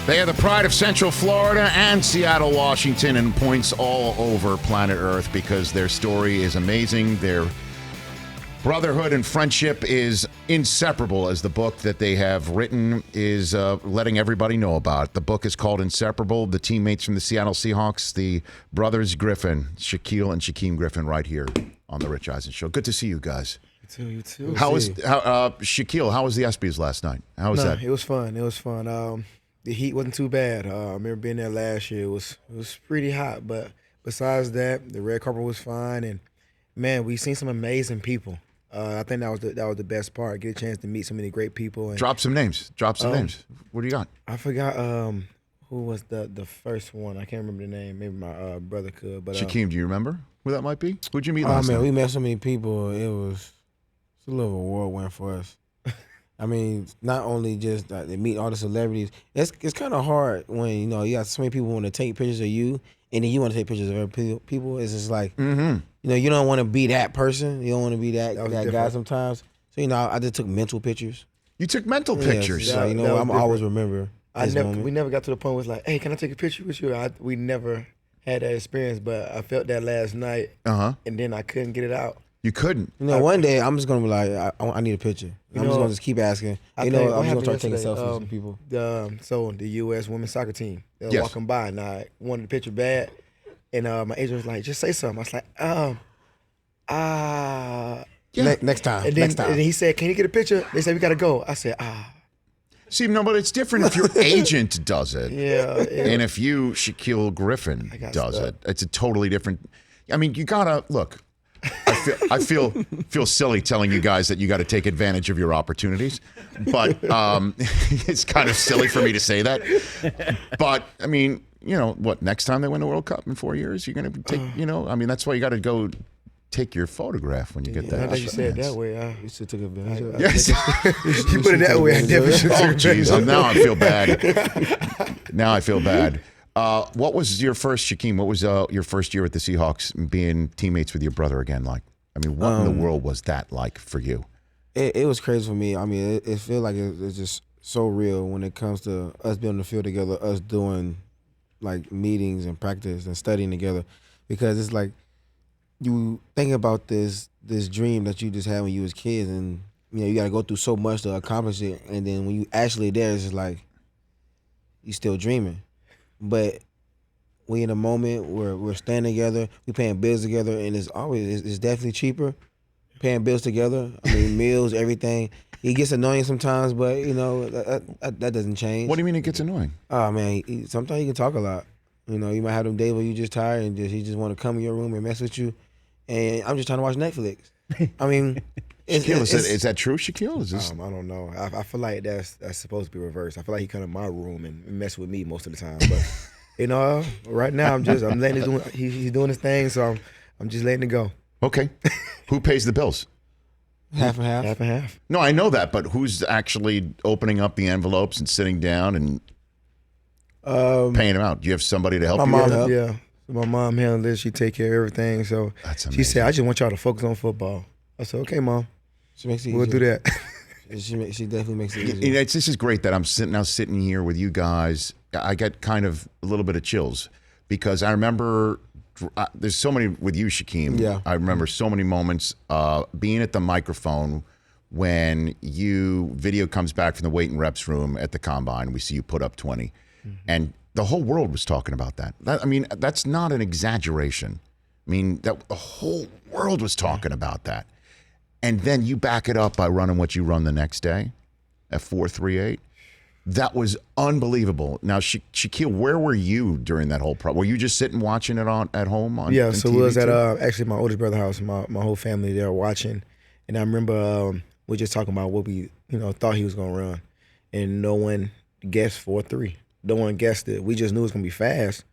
They are the pride of Central Florida and Seattle, Washington, and points all over planet Earth because their story is amazing. Their brotherhood and friendship is inseparable, as the book that they have written is letting everybody know about. The book is called Inseparable. The teammates from the Seattle Seahawks, the brothers Griffin, Shaquill and Shaquem Griffin, right here on the Rich Eisen Show. Good to see you guys. You too. Shaquill, how was the ESPYs last night? How was that? It was fun. It was fun. The heat wasn't too bad. I remember being there last year. It was pretty hot, but besides that, the red carpet was fine, and man, we seen some amazing people. I think that was the best part. Get a chance to meet so many great people. And, Drop some names. Names. What do you got? I forgot who was the first one. I can't remember the name. Maybe my brother could. But Shaquem, do you remember who that might be? Who'd you meet last night? We met so many people. It's a little whirlwind for us. I mean, not only just they meet all the celebrities. It's kind of hard when you got so many people want to take pictures of you, and then you want to take pictures of other people. It's just like you don't want to be that person. You don't want to be that guy sometimes. So I just took mental pictures. You took mental pictures. So I'm always remember. We never got to the point where it's like, hey, can I take a picture with you? We never had that experience, but I felt that last night, and then I couldn't get it out. You couldn't. One day I'm just gonna be like, I need a picture. I'm just gonna keep asking. I'm just gonna start taking selfies with people. The U.S. women's soccer team, they were walking by, and I wanted the picture bad, and my agent was like, just say something. I was like, next time. And then he said, can you get a picture? They said we gotta go. I said, See, no, but it's different if your agent does it. Yeah. And if you, Shaquill Griffin, does it, it's a totally different. I mean, you gotta look. I feel silly telling you guys that you got to take advantage of your opportunities, but it's kind of silly for me to say that. But I mean, what? Next time they win the World Cup in 4 years, you're going to take. I mean, that's why you got to go take your photograph when you get that. I think you said it that way. You should take advantage of it. Yes, you put it that way. I definitely should. Oh, jeez, now I feel bad. Now I feel bad. What was your first, Shaquem? What was your first year at the Seahawks, being teammates with your brother again like? I mean, what in the world was that like for you? It was crazy for me. I mean, it feels like it's just so real when it comes to us being on the field together, us doing like meetings and practice and studying together, because it's like you think about this dream that you just had when you was kids, and you got to go through so much to accomplish it, and then when you actually there, it's just like you still dreaming. But we in a moment where we're standing together, we paying bills together, and it's definitely cheaper paying bills together. I mean, meals, everything. It gets annoying sometimes, but that doesn't change. What do you mean it gets annoying? Oh man, sometimes you can talk a lot. You might have them days where you just tired and he just want to come in your room and mess with you, and I'm just trying to watch Netflix. I mean. Shaquill, is that true, Shaquill? Is this? I don't know. I feel like that's supposed to be reversed. I feel like he come to my room and mess with me most of the time. But right now I'm letting him do. He's doing his thing, so I'm just letting it go. Okay. Who pays the bills? Half and half. Half and half. No, I know that, but who's actually opening up the envelopes and sitting down and paying them out? Do you have somebody to help you? My with mom, that? yeah. My mom handles this. She take care of everything. So That's she said, "I just want y'all to focus on football." I said, "Okay, Mom. She makes it we'll easier. do that." She definitely makes it easier. This is great that I'm sitting here with you guys. I get kind of a little bit of chills because I remember there's so many with you, Shaquem. Yeah. I remember so many moments being at the microphone when video comes back from the weight and reps room at the combine. We see you put up 20, and the whole world was talking about that. I mean, that's not an exaggeration. I mean, the whole world was talking about that. And then you back it up by running what you run the next day at 4.38. That was unbelievable. Now, Shaquill, where were you during that whole Were you just sitting watching it at home on Yeah, on so TV we was at too? actually my oldest brother's house. My whole family there watching, and I remember we were just talking about what we thought he was gonna run, and no one guessed 4.3. No one guessed it. We just knew it was gonna be fast,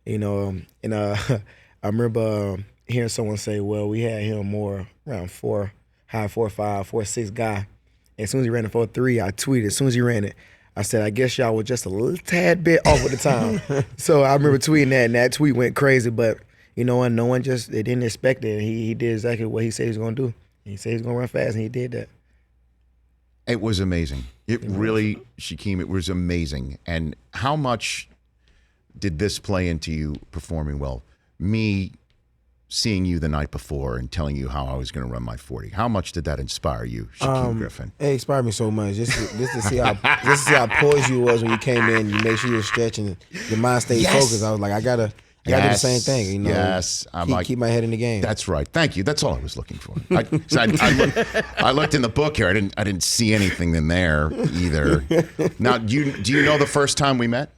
And I remember hearing someone say, "Well, we had him more around 4.5, 4.6 guy." And as soon as he ran the 4.3, I tweeted. As soon as he ran it, I said, "I guess y'all were just a little tad bit off at the time." So I remember tweeting that, and that tweet went crazy. But no one they didn't expect it. He did exactly what he said he was gonna do. He said he was gonna run fast, and he did that. It was amazing. It really, Shaquem, it was amazing. And how much did this play into you performing well? Me seeing you the night before and telling you how I was going to run my 40. How much did that inspire you, Shaquem Griffin? It inspired me so much. Just to see how poised you was when you came in. You made sure you were stretching. Your mind stayed focused. I was like, I gotta do the same thing. You know, yes. Keep my head in the game. That's right. Thank you. That's all I was looking for. I looked in the book here. I didn't see anything in there either. Now, do you know the first time we met?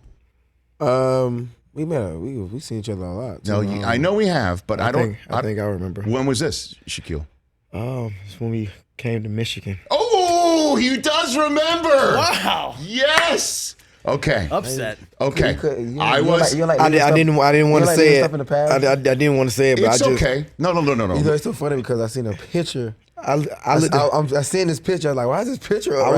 We met. We seen each other a lot. No, I know we have, but I think I remember. When was this, Shaquille? It's when we came to Michigan. Oh, he does remember. Wow. Yes. Okay. Upset. Okay. I didn't want to say it. In the past? I didn't want to say it, but It's okay. No. You know, it's so funny because I seen a picture. I seen this picture. I'm like, why is this picture? I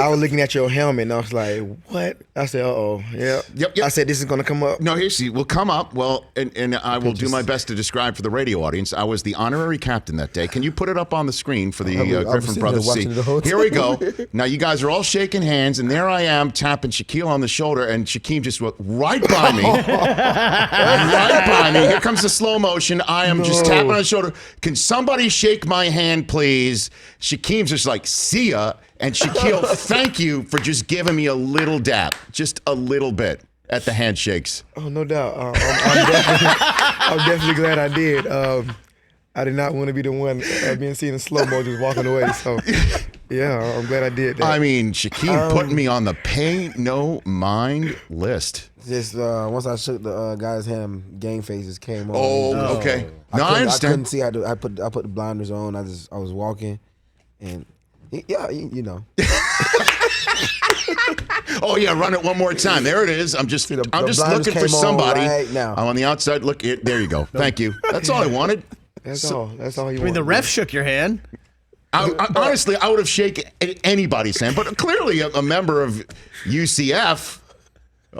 was looking at your helmet, and I was like, "What?" I said, "Uh-oh, yeah." Yep. I said, "This is gonna come up." No, we'll come up. Well, and I will do my best to describe for the radio audience. I was the honorary captain that day. Can you put it up on the screen for the Griffin brothers to see? Here we go. Now you guys are all shaking hands, and there I am tapping Shaquille on the shoulder, and Shaquem just went right by me. Right by me. Here comes the slow motion. I am just tapping on the shoulder. Can somebody shake my hand, please? Shaquem's just like, see ya. And Shaquille, thank you for just giving me a little dap, just a little bit at the handshakes. Oh, no doubt. I'm definitely glad I did. I did not want to be the one being seen in slow-mo just walking away. So, yeah, I'm glad I did that. I mean, Shaquem putting me on the pay no mind list. Just once I shook the guy's hand, gang faces came on. Oh, okay. No, I understand. I couldn't see. I put the blinders on. I was walking, and you know. Oh yeah, run it one more time. There it is. I'm just looking for somebody. Right now. I'm on the outside. Look, there you go. Thank you. That's all I wanted. That's all you want. I mean, the ref shook your hand. Honestly, I would have shaken anybody's hand, but clearly a member of UCF.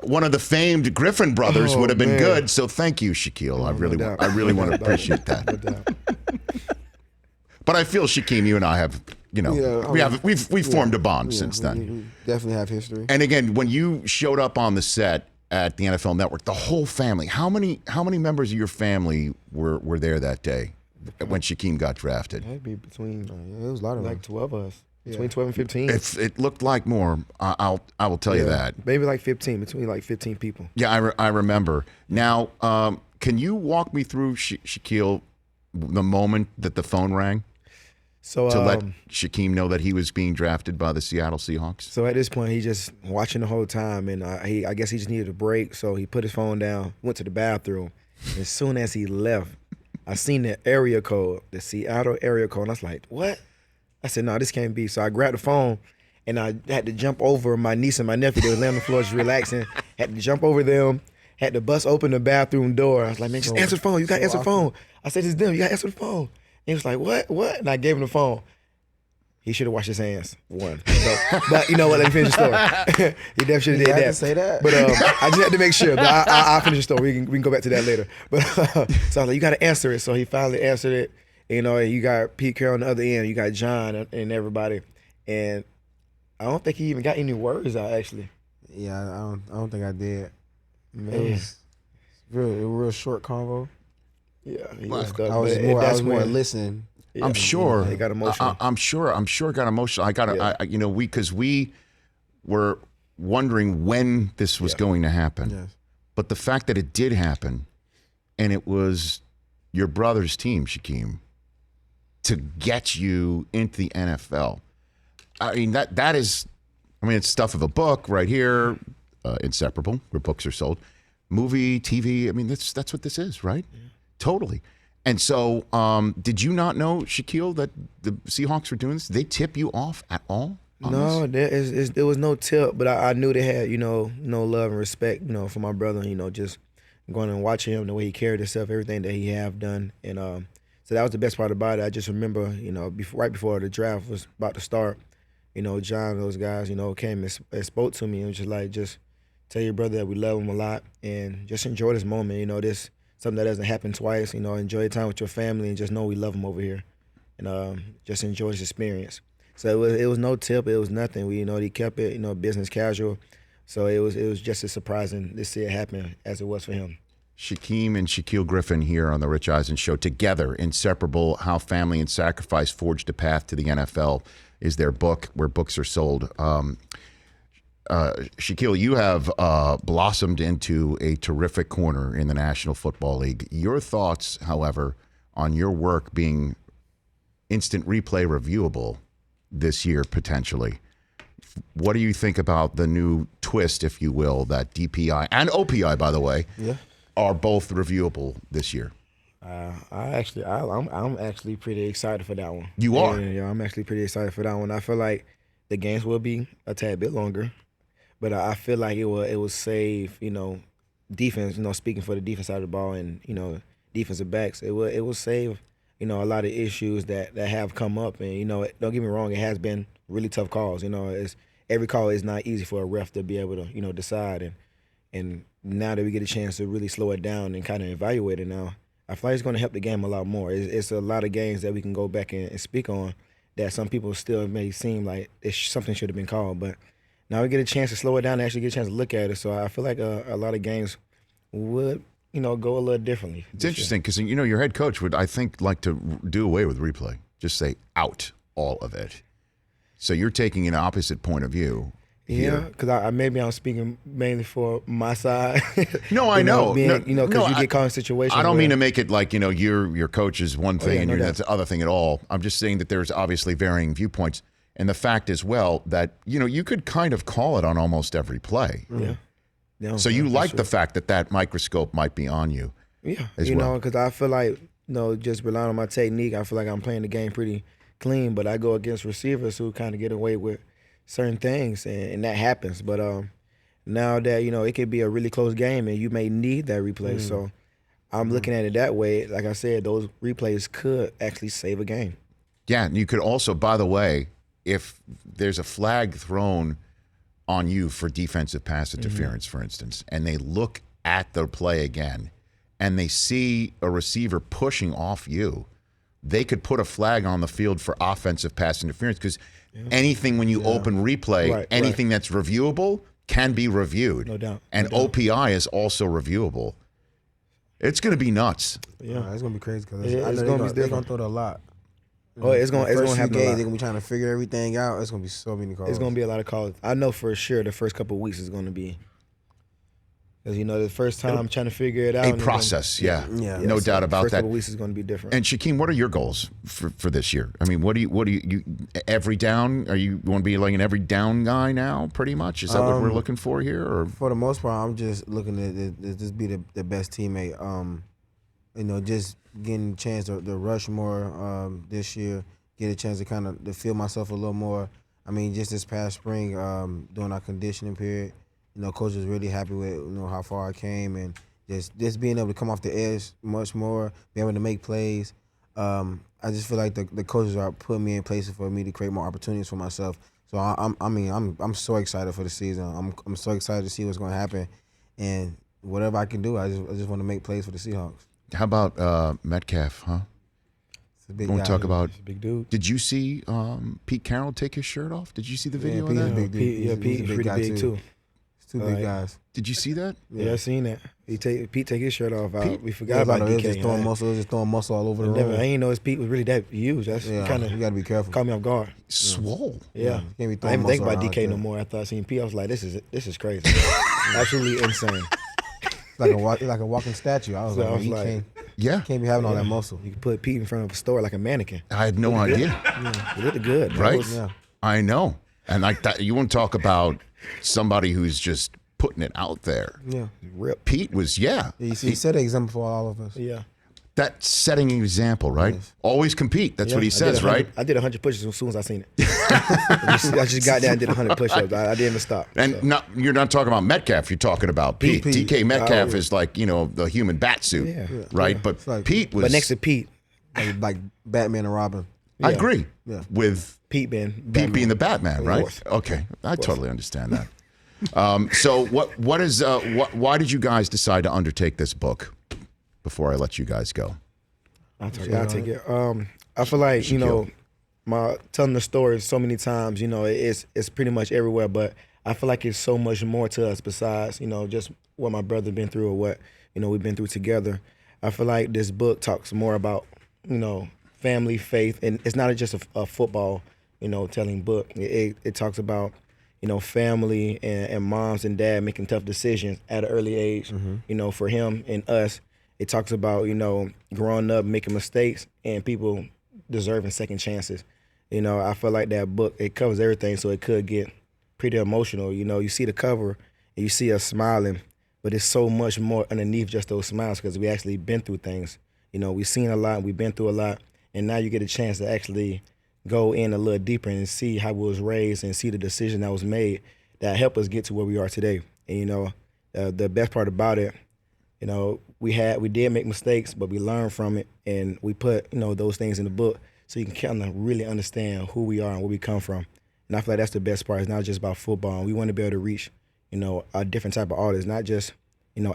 One of the famed Griffin brothers would have been good. So thank you, Shaquille. I really want to appreciate that. But I feel, Shaquem, you and I have, we've formed a bond since then. We definitely have history. And again, when you showed up on the set at the NFL Network, the whole family, how many members of your family were there that day when Shaquem got drafted? That'd be between it was a lot of like 12 of us. Between 12 and 15. It looked like more. I will tell you that. Maybe like 15, between like 15 people. Yeah, I remember. Now, can you walk me through, Shaquille, the moment that the phone rang? So to let Shaquem know that he was being drafted by the Seattle Seahawks? So at this point, he just watching the whole time, and I guess he just needed a break, so he put his phone down, went to the bathroom. And as soon as he left, I seen the area code, the Seattle area code, and I was like, what? I said, no, this can't be. So I grabbed the phone, and I had to jump over my niece and my nephew. They were laying on the floor just relaxing. Had to jump over them. Had to bust open the bathroom door. I was like, man, just answer the phone. You got to answer the phone. I said, it's them. You got to answer the phone. And he was like, what? And I gave him the phone. He should have washed his hands. One. So, but you know what? Let me finish the story. He definitely should have did that. To say that. But I just had to make sure. But I'll finish the story. We can go back to that later. But so I was like, you got to answer it. So he finally answered it. You know, you got Pete Carroll on the other end. You got John and everybody. And I don't think he even got any words out, actually. Yeah, I don't think I did. Man. It was real short convo. Yeah, I was more listening. Yeah, I'm sure. It got emotional. I'm sure it got emotional. Because we were wondering when this was going to happen. Yes. But the fact that it did happen, and it was your brother's team, Shaquem, to get you into the NFL. I mean, that is, it's stuff of a book right here, inseparable, where books are sold. Movie, TV, that's what this is, right? Yeah. Totally. And so, did you not know, Shaquille, that the Seahawks were doing this? Did they tip you off at all? No, there was no tip, but I knew they had, no love and respect, for my brother, just going and watching him, the way he carried himself, everything that he have done. And so that was the best part about it. I just remember, right before the draft was about to start, John and those guys, came and spoke to me and was just like, just tell your brother that we love him a lot and just enjoy this moment, this something that doesn't happen twice, enjoy your time with your family and just know we love him over here and just enjoy this experience. So it was no tip. It was nothing. He kept it, business casual. So it was just as surprising to see it happen as it was for him. Shaquem and Shaquill Griffin here on the Rich Eisen Show. Together, Inseparable, How Family and Sacrifice Forged a Path to the NFL is their book, where books are sold. Shaquill, you have blossomed into a terrific corner in the National Football League. Your thoughts, however, on your work being instant replay reviewable this year, potentially. What do you think about the new twist, if you will, that DPI and OPI, by the way, are both reviewable this year? I'm actually pretty excited for that one. You are? Yeah, I'm actually pretty excited for that one. I feel like the games will be a tad bit longer, but I feel like it will save, defense, speaking for the defense side of the ball and, defensive backs, it will save, a lot of issues that have come up. And, don't get me wrong, it has been really tough calls. Every call is not easy for a ref to be able to, decide. And now that we get a chance to really slow it down and kind of evaluate it now, I feel like it's going to help the game a lot more. It's a lot of games that we can go back and speak on that some people still may seem like something should have been called. But now we get a chance to slow it down and actually get a chance to look at it. So I feel like a lot of games would, go a little differently. It's interesting because, your head coach would, I think, like to do away with replay. Just say out all of it. So you're taking an opposite point of view. Yeah, because maybe I'm speaking mainly for my side. No, I know. Because you get caught in situations. I don't mean to make it like, your coach is one thing and that's the other thing at all. I'm just saying that there's obviously varying viewpoints. And the fact as well that, you could kind of call it on almost every play. Yeah. So you like the fact that microscope might be on you. Yeah. As well. Because I feel like, just relying on my technique, I feel like I'm playing the game pretty clean, but I go against receivers who kind of get away with certain things, and that happens. But now that, it could be a really close game and you may need that replay. So I'm looking at it that way. Like I said, those replays could actually save a game. Yeah, and you could also, by the way, if there's a flag thrown on you for defensive pass interference, for instance, and they look at the play again and they see a receiver pushing off you, they could put a flag on the field for offensive pass interference because anything when you open replay, anything that's reviewable can be reviewed. No doubt. And OPI is also reviewable. It's going to be nuts. Yeah, it's going to be crazy because they're going to throw it a lot. It's going to happen a lot. They're going to be trying to figure everything out. It's going to be so many calls. It's going to be a lot of calls. I know for sure the first couple of weeks is going to be. Because, the first time I'm trying to figure it out. A process, no doubt about first that. Couple of weeks is going to be different. And Shaquem, what are your goals for this year? I mean, what do you every down? Are you want to be like an every down guy now? Pretty much, is that what we're looking for here? Or for the most part, I'm just looking to just be the best teammate. Just getting a chance to rush more this year, get a chance to kind of to feel myself a little more. I mean, just this past spring, during our conditioning period. Coach was really happy with how far I came and just being able to come off the edge much more, be able to make plays. I just feel like the coaches are putting me in places for me to create more opportunities for myself. So I'm so excited for the season. I'm so excited to see what's going to happen, and whatever I can do, I just want to make plays for the Seahawks. How about Metcalf? Huh? Big We'll guy. talk about. Big dude. Did you see Pete Carroll take his shirt off? Did you see the video Pete's of a that? big dude. Pete's pretty big too. Two big guys. Did you see that? Yeah, I seen that. Pete take his shirt off. We forgot Yeah, about it was DK. just throwing muscle all over the room. I didn't know his Pete was really that huge. That's kind of you gotta be careful. caught me off guard. Swole. Yeah. You can't be I throwing didn't think muscle about around DK like no that. more. After I seen Pete, I was like, this is crazy. Absolutely insane. like a walking statue. I was So I like, was you like, can't be having all that muscle. You could put Pete in front of a store like a mannequin. I had no idea. Yeah, it looked good. Right? Yeah. I know. And like that, you want to talk about somebody who's just putting it out there. Yeah. Rip. Pete was, He set an example for all of us. Yeah. that setting an example, right? Yes. Always compete. That's what he says, right? I did 100 push-ups as soon as I seen it. I just got there and did 100 push-ups. I didn't even stop. And so. you're not talking about Metcalf. You're talking about Pete. Pete. DK Metcalf is like, the human bat suit, Yeah. right? Yeah. But like- Pete was. But next to Pete, like Batman and Robin. I Yeah. agree Yeah. with Pete being the Batman, right? course. Okay, I totally understand that. So why did you guys decide to undertake this book? Before I let you guys go, I'll take it. I feel like, telling the story so many times, it's pretty much everywhere. But I feel like it's so much more to us besides, just what my brother been through or what, we've been through together. I feel like this book talks more about, family, faith, and it's not just a football, telling book. It talks about, family and moms and dad making tough decisions at an early age, for him and us. It talks about, growing up, making mistakes, and people deserving second chances. I feel like that book, it covers everything, so it could get pretty emotional. You see the cover, and you see us smiling, but it's so much more underneath just those smiles because we actually been through things. We've seen a lot, we've been through a lot, and now you get a chance to actually go in a little deeper and see how we was raised and see the decision that was made that helped us get to where we are today. And, the best part about it, we did make mistakes, but we learned from it, and we put, those things in the book so you can kind of really understand who we are and where we come from. And I feel like that's the best part. It's not just about football. We want to be able to reach, a different type of audience, not just,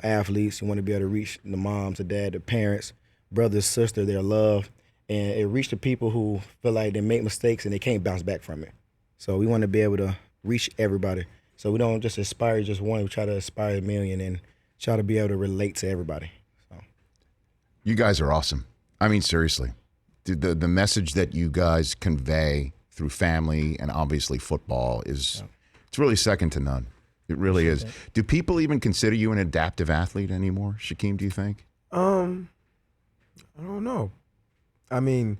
athletes. You want to be able to reach the moms, the dad, the parents, brothers, sisters, their love, and it reach the people who feel like they make mistakes and they can't bounce back from it. So we want to be able to reach everybody. So we don't just aspire just one. We try to aspire a million and try to be able to relate to everybody. So. You guys are awesome. I mean, seriously. The message that you guys convey through family and obviously football it's really second to none. It really is. Do people even consider you an adaptive athlete anymore, Shaquem, do you think? I don't know. I mean,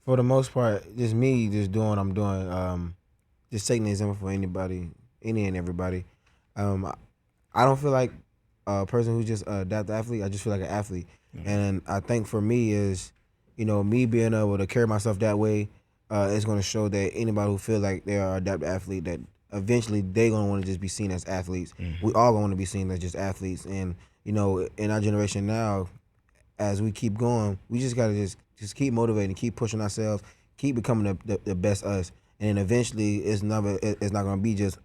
for the most part, just me just doing what I'm doing, just taking the example for anybody, any and everybody. I don't feel like a person who's just an adaptive athlete. I just feel like an athlete. Mm-hmm. And I think for me is, me being able to carry myself that way is going to show that anybody who feel like they are an adaptive athlete, that eventually they're going to want to just be seen as athletes. Mm-hmm. We all going to want to be seen as just athletes. And, in our generation now, as we keep going, we just got to just keep motivating, keep pushing ourselves, keep becoming the best us. And then eventually it's not going to be just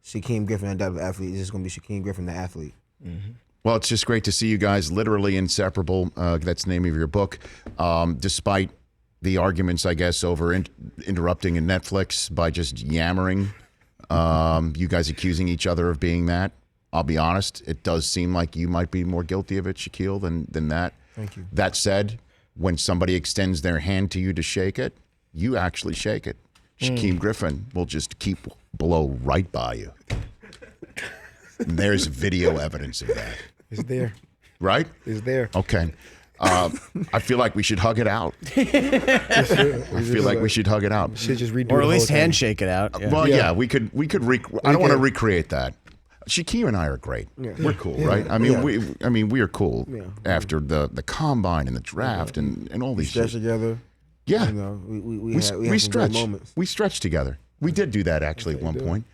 Shaquem Griffin, an adaptive athlete. It's just going to be Shaquem Griffin, the athlete. Mm-hmm. Well, it's just great to see you guys literally inseparable. That's the name of your book. Despite the arguments, I guess, over interrupting in Netflix by just yammering, you guys accusing each other of being that. I'll be honest, it does seem like you might be more guilty of it, Shaquill, than that. Thank you. That said, when somebody extends their hand to you to shake it, you actually shake it. Shaquem Griffin will just blow right by you. And there's video evidence of that. It's there. Right? It's there. Okay. I feel like we should hug it out. I feel like we should hug it out. Should just redo or at the least whole thing. handshake it out. Yeah. Well, yeah, we could. I don't want to recreate that. Shaquem and I are great. Yeah. We're cool, right? I mean, we are cool after the combine and the draft and all these stretch together. Yeah, we stretch. Moments. We stretch together. We did do that actually at one point.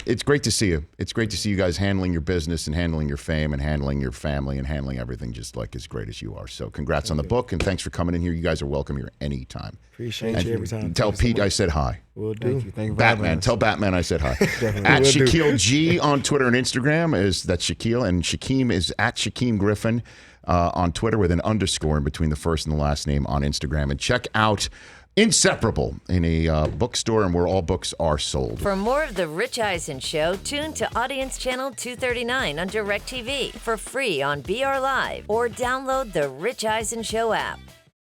It's great to see you. It's great to see you guys handling your business and handling your fame and handling your family and handling everything just like as great as you are. So congrats on the book and thanks for coming in here. You guys are welcome here anytime. Appreciate you every time. Tell Pete I said hi. Will do. Thank you Batman. Tell Batman I said hi. At Shaquill G on Twitter and Instagram that's Shaquill, and Shaquem is at Shaquem Griffin on Twitter with an underscore in between the first and the last name on Instagram. And check out Inseparable in a bookstore and where all books are sold. For more of The Rich Eisen Show, tune to Audience Channel 239 on DirecTV for free on BR Live or download the Rich Eisen Show app.